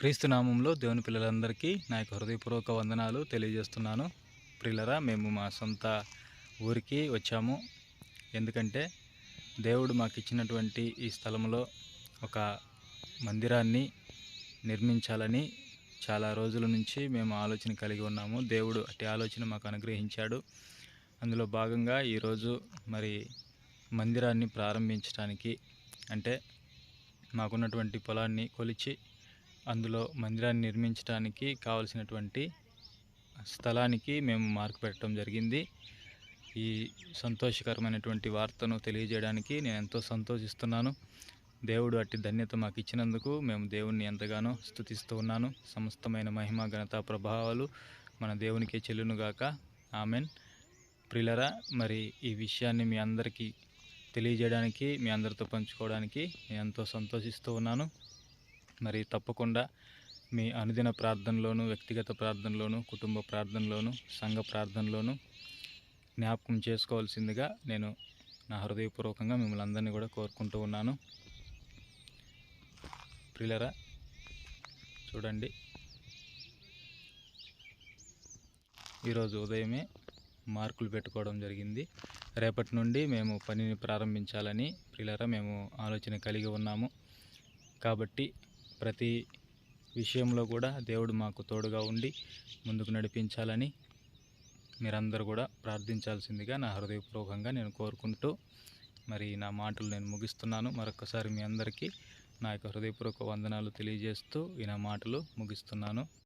క్రీస్తు నామంలో దేవుని పిల్లలందరికీ నా యొక్క హృదయపూర్వక వందనాలు తెలియజేస్తున్నాను. ప్రియులరా, మేము మా సొంత ఊరికి వచ్చాము. ఎందుకంటే దేవుడు మాకు ఇచ్చినటువంటి ఈ స్థలంలో ఒక మందిరాన్ని నిర్మించాలని చాలా రోజుల నుంచి మేము ఆలోచన కలిగి ఉన్నాము. దేవుడు అట్టి ఆలోచన మాకు అనుగ్రహించాడు. అందులో భాగంగా ఈరోజు మరి మందిరాన్ని ప్రారంభించడానికి, అంటే మాకున్నటువంటి పొలాన్ని కొలిచి అందులో మందిరాన్ని నిర్మించడానికి కావలసినటువంటి స్థలానికి మేము మార్కు పెట్టడం జరిగింది. ఈ సంతోషకరమైనటువంటి వార్తను తెలియజేయడానికి నేను ఎంతో సంతోషిస్తున్నాను. దేవుడు అట్టి ధన్యత మాకు ఇచ్చినందుకు మేము దేవుణ్ణి ఎంతగానో స్తుతిస్తూ ఉన్నాను. సమస్తమైన మహిమ, ఘనత, ప్రభావాలు మన దేవునికే చెల్లునుగాక. ఆమెన్. ప్రియులరా, మరి ఈ విషయాన్ని మీ అందరికీ తెలియజేయడానికి, మీ అందరితో పంచుకోవడానికి నేను ఎంతో సంతోషిస్తూ ఉన్నాను. మరి తప్పకుండా మీ అనుదిన ప్రార్థనలోను, వ్యక్తిగత ప్రార్థనలోను, కుటుంబ ప్రార్థనలోను, సంఘ ప్రార్థనలోను జ్ఞాపకం చేసుకోవాల్సిందిగా నేను నా హృదయపూర్వకంగా మిమ్మల్ని అందరినీ కూడా కోరుకుంటూ ఉన్నాను. ప్రియులరా, చూడండి, ఈరోజు ఉదయమే మార్కులు పెట్టుకోవడం జరిగింది. రేపటి నుండి మేము పనిని ప్రారంభించాలని ప్రియులరా మేము ఆలోచన కలిగి ఉన్నాము. కాబట్టి ప్రతి విషయంలో కూడా దేవుడు మాకు తోడుగా ఉండి ముందుకు నడిపించాలని మీరందరూ కూడా ప్రార్థించాల్సిందిగా నా హృదయపూర్వకంగా నేను కోరుకుంటూ మరి నా మాటలు నేను ముగిస్తున్నాను. మరొకసారి మీ అందరికీ నా యొక్క హృదయపూర్వక వందనాలు తెలియజేస్తూ ఈ నా మాటలు ముగిస్తున్నాను.